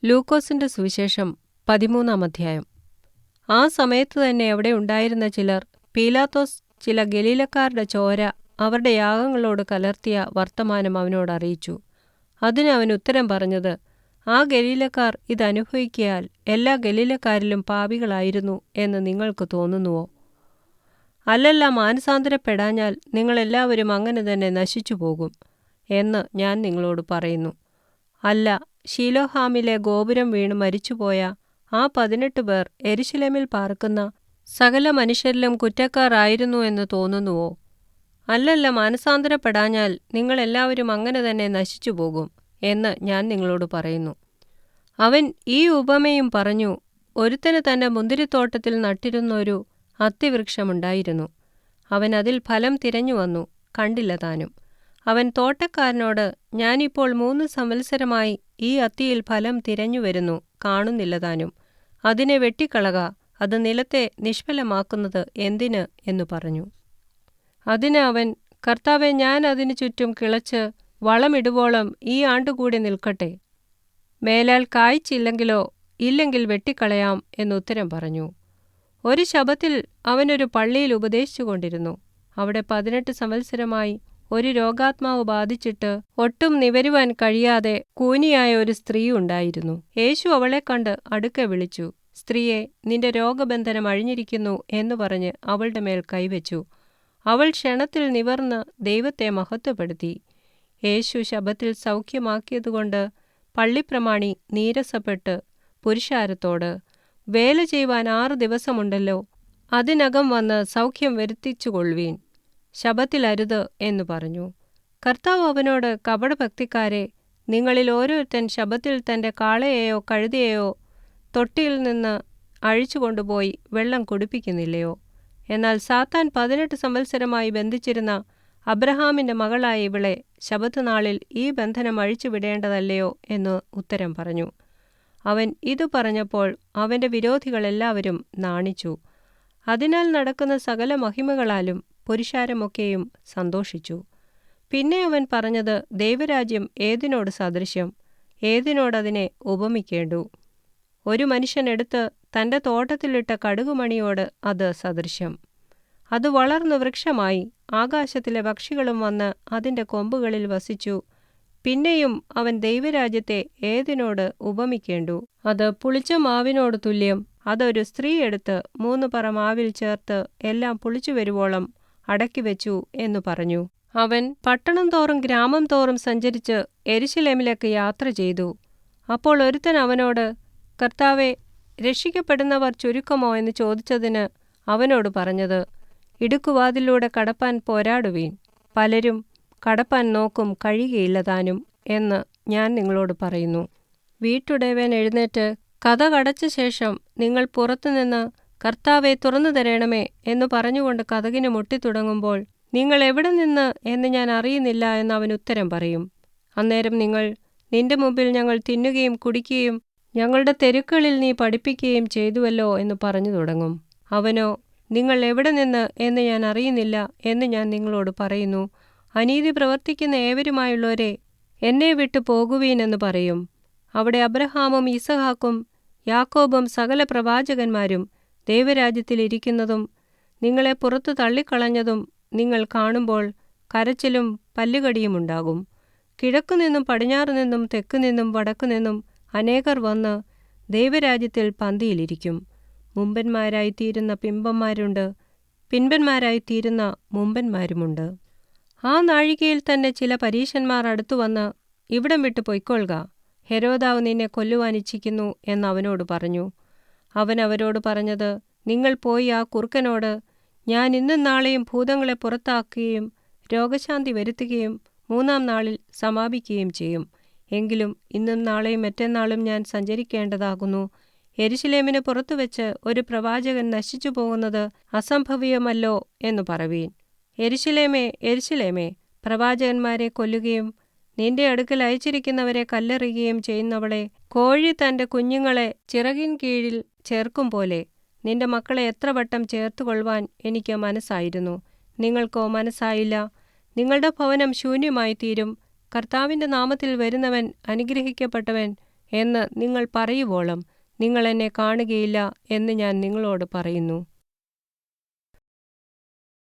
ലൂക്കോസിന്റെ സുവിശേഷം 13-ാം അധ്യായം. ആ സമയത്ത് തന്നെ അവിടെ ഉണ്ടായിരുന്ന ചിലർ പീലാത്തോസ് ചില ഗലീലക്കാരുടെ ചോര അവരുടെ യാഗങ്ങളോട് കലർത്തിയ വർത്തമാനം അവനോട് അറിയിച്ചു. അതിന് അവൻ ഉത്തരം പറഞ്ഞത്, ആ ഗലീലക്കാർ ഇതനുഭവിക്കയാൽ എല്ലാ ഗലീലക്കാരിലും പാപികളായിരുന്നു എന്ന് നിങ്ങൾക്ക് തോന്നുന്നുവോ? അല്ലല്ല, മാനസാന്തരപ്പെടാഞ്ഞാൽ നിങ്ങളെല്ലാവരും അങ്ങനെ തന്നെ നശിച്ചു പോകും എന്ന് ഞാൻ നിങ്ങളോട് പറയുന്നു. അല്ല, ശീലോഹാമിലെ ഗോപുരം വീണ് മരിച്ചുപോയ ആ 18 പേർ യെരുശലേമിൽ പാർക്കുന്ന സകല മനുഷ്യരിലും കുറ്റക്കാർ ആയിരുന്നു എന്ന് തോന്നുന്നുവോ? അല്ലല്ല, മാനസാന്തരപ്പെടാഞ്ഞാൽ നിങ്ങളെല്ലാവരും അങ്ങനെ തന്നെ നശിച്ചു പോകും എന്ന് ഞാൻ നിങ്ങളോട് പറയുന്നു. അവൻ ഈ ഉപമയും പറഞ്ഞു. ഒരുത്തന് തന്റെ മുന്തിരിത്തോട്ടത്തിൽ നട്ടിരുന്നൊരു അത്തിവൃക്ഷമുണ്ടായിരുന്നു. അവൻ അതിൽ ഫലം തിരഞ്ഞു വന്നു, കണ്ടില്ല താനും. അവൻ തോട്ടക്കാരനോട്, ഞാനിപ്പോൾ 3 സംവത്സരമായി ഈ അത്തിയിൽ ഫലം തിരഞ്ഞു വരുന്നു, കാണുന്നില്ല താനും. അതിനെ വെട്ടിക്കളക, അത് നിലത്തെ നിഷ്ഫലമാക്കുന്നത് എന്തിന് എന്നു പറഞ്ഞു. അതിന് അവൻ, കർത്താവേ, ഞാൻ അതിനു ചുറ്റും കിളച്ച് വളമിടുവോളം ഈ ആണ്ടുകൂടി നിൽക്കട്ടെ. മേലാൽ കായ്ച്ചില്ലെങ്കിലോ ഇല്ലെങ്കിൽ വെട്ടിക്കളയാം എന്നുത്തരം പറഞ്ഞു. ഒരു ശബ്ബത്തിൽ അവനൊരു പള്ളിയിൽ ഉപദേശിച്ചു കൊണ്ടിരുന്നു. അവിടെ 18 സംവത്സരമായി ഒരു രോഗാത്മാവ് ബാധിച്ചിട്ട് ഒട്ടും നിവരുവാൻ കഴിയാതെ കൂനിയായ ഒരു സ്ത്രീ ഉണ്ടായിരുന്നു. യേശു അവളെ കണ്ട് അടുക്കെ വിളിച്ചു, സ്ത്രീയെ, നിന്റെ രോഗബന്ധനം അഴിഞ്ഞിരിക്കുന്നു എന്ന് പറഞ്ഞ് അവളുടെ മേൽ കൈവച്ചു. അവൾ ക്ഷണത്തിൽ നിവർന്ന് ദൈവത്തെ മഹത്വപ്പെടുത്തി. യേശു ശബ്ബത്തിൽ സൗഖ്യമാക്കിയതുകൊണ്ട് പള്ളിപ്രമാണി നീരസപ്പെട്ട് പുരുഷാരത്തോട്, വേല ചെയ്യുവാൻ 6 ദിവസമുണ്ടല്ലോ, അതിനകം വന്ന് സൗഖ്യം വരുത്തിച്ചുകൊള്ളുവീൻ, ശബ്ബത്തിലരുത് എന്നു പറഞ്ഞു. കർത്താവ് അവനോട്, കപടഭക്തിക്കാരെ, നിങ്ങളിൽ ഓരോരുത്തൻ ശബ്ബത്തിൽ തന്റെ കാളയെയോ കഴുതയെയോ തൊട്ടിയിൽ നിന്ന് അഴിച്ചുകൊണ്ടുപോയി വെള്ളം കുടിപ്പിക്കുന്നില്ലയോ? എന്നാൽ സാത്താൻ 18 സംവത്സരമായി ബന്ധിച്ചിരുന്ന അബ്രഹാമിന്റെ മകളായ ഇവളെ ശബ്ബത്ത് നാളിൽ ഈ ബന്ധനം അഴിച്ചുവിടേണ്ടതല്ലയോ എന്ന് ഉത്തരം പറഞ്ഞു. അവൻ ഇതു പറഞ്ഞപ്പോൾ അവന്റെ വിരോധികളെല്ലാവരും നാണിച്ചു. അതിനാൽ നടക്കുന്ന സകല മഹിമകളാലും പുരുഷാരമൊക്കെയും സന്തോഷിച്ചു. പിന്നെ അവൻ പറഞ്ഞത്, ദൈവരാജ്യം ഏതിനോട് സദൃശ്യം? ഏതിനോടതിനെ ഉപമിക്കേണ്ടു? ഒരു മനുഷ്യൻ എടുത്ത് തന്റെ തോട്ടത്തിലിട്ട കടുകുമണിയോട് അത് സദൃശ്യം. അത് വളർന്നു വൃക്ഷമായി, ആകാശത്തിലെ പക്ഷികളും വന്ന് അതിന്റെ കൊമ്പുകളിൽ വസിച്ചു. പിന്നെയും അവൻ ദൈവരാജ്യത്തെ ഏതിനോട് ഉപമിക്കേണ്ടു? അത് പുളിച്ച മാവിനോട് തുല്യം. അതൊരു സ്ത്രീ എടുത്ത് 3 പറ മാവിൽ ചേർത്ത് എല്ലാം പുളിച്ചു വരുവോളം അടക്കിവെച്ചു എന്നു പറഞ്ഞു. അവൻ പട്ടണം തോറും ഗ്രാമം തോറും സഞ്ചരിച്ച് യെരുശലേമിലേക്ക് യാത്ര ചെയ്തു. അപ്പോൾ ഒരുത്തൻ അവനോട്, കർത്താവേ, രക്ഷിക്കപ്പെടുന്നവർ ചുരുക്കമോ എന്ന് ചോദിച്ചതിന് അവനോട് പറഞ്ഞത്, ഇടുക്കുവാതിലൂടെ കടപ്പാൻ പോരാടുവീൻ. പലരും കടപ്പാൻ നോക്കും, കഴിയുകയില്ല താനും എന്ന് ഞാൻ നിങ്ങളോട് പറയുന്നു. വീട്ടുടയവൻ എഴുന്നേറ്റ് കതകടച്ച ശേഷം നിങ്ങൾ പുറത്തുനിന്ന്, കർത്താവെ, തുറന്നു തരണമേ എന്ന് പറഞ്ഞുകൊണ്ട് കതകിന് മുട്ടിത്തുടങ്ങുമ്പോൾ, നിങ്ങൾ എവിടെ നിന്ന് എന്ന് ഞാൻ അറിയുന്നില്ല എന്ന് അവൻ ഉത്തരം പറയും. അന്നേരം നിങ്ങൾ, നിന്റെ മുമ്പിൽ ഞങ്ങൾ തിന്നുകയും കുടിക്കുകയും ഞങ്ങളുടെ തെരുക്കളിൽ നീ പഠിപ്പിക്കുകയും ചെയ്തുവല്ലോ എന്ന് പറഞ്ഞു തുടങ്ങും. അവനോ, നിങ്ങൾ എവിടെ നിന്ന് എന്ന് ഞാൻ അറിയുന്നില്ല എന്ന് ഞാൻ നിങ്ങളോട് പറയുന്നു. അനീതി പ്രവർത്തിക്കുന്ന ഏവരുമായുള്ളവരെ, എന്നെ വിട്ടു പോകുവീൻ എന്ന് പറയും. അവിടെ അബ്രഹാമും ഇസഹാക്കും യാക്കോബും സകല പ്രവാചകന്മാരും ദൈവരാജ്യത്തിൽ ഇരിക്കുന്നതും നിങ്ങളെ പുറത്തു തള്ളിക്കളഞ്ഞതും നിങ്ങൾ കാണുമ്പോൾ കരച്ചിലും പല്ലുകടിയും ഉണ്ടാകും. കിഴക്കുനിന്നും പടിഞ്ഞാറുനിന്നും തെക്കുനിന്നും വടക്കുനിന്നും അനേകർ വന്ന് ദൈവരാജ്യത്തിൽ പന്തിയിലിരിക്കും. മുമ്പന്മാരായിത്തീരുന്ന പിമ്പന്മാരുണ്ട്, പിൻപന്മാരായിത്തീരുന്ന മുമ്പന്മാരുമുണ്ട്. ആ നാഴികയിൽ തന്നെ ചില പരീശന്മാർ അടുത്തുവന്ന്, ഇവിടം വിട്ടു പൊയ്ക്കൊള്ളുക, ഹെരോദാവ് നിന്നെ കൊല്ലുവാൻ ഇച്ഛിക്കുന്നു എന്ന് അവനോട് പറഞ്ഞു. അവൻ അവരോട് പറഞ്ഞത്, നിങ്ങൾ പോയി ആ കുറുക്കനോട്, ഞാൻ ഇന്നും നാളെയും ഭൂതങ്ങളെ പുറത്താക്കുകയും രോഗശാന്തി വരുത്തുകയും 3-ാം നാളിൽ സമാപിക്കുകയും ചെയ്യും. എങ്കിലും ഇന്നും നാളെയും മറ്റന്നാളും ഞാൻ സഞ്ചരിക്കേണ്ടതാകുന്നു. യെരുശലേമിന് പുറത്തുവെച്ച് ഒരു പ്രവാചകൻ നശിച്ചു പോകുന്നത് അസംഭവ്യമല്ലോ എന്നു പറവീൻ. യെരുശലേമേ, യെരുശലേമേ, പ്രവാചകന്മാരെ കൊല്ലുകയും നിന്റെ അടുക്കൽ അയച്ചിരിക്കുന്നവരെ കല്ലെറിയുകയും ചെയ്യുന്നവളെ, കോഴി തന്റെ കുഞ്ഞുങ്ങളെ ചിറകിൻ കീഴിൽ ചേർക്കും പോലെ നിന്റെ മക്കളെ എത്ര വട്ടം ചേർത്തുകൊള്ളുവാൻ എനിക്ക് മനസ്സായിരുന്നു. നിങ്ങൾക്കോ മനസ്സായില്ല. നിങ്ങളുടെ ഭവനം ശൂന്യമായി തീരും. കർത്താവിന്റെ നാമത്തിൽ വരുന്നവൻ അനുഗ്രഹിക്കപ്പെട്ടവൻ എന്ന് നിങ്ങൾ പറയുവോളം നിങ്ങൾ എന്നെ കാണുകയില്ല എന്ന് ഞാൻ നിങ്ങളോട് പറയുന്നു.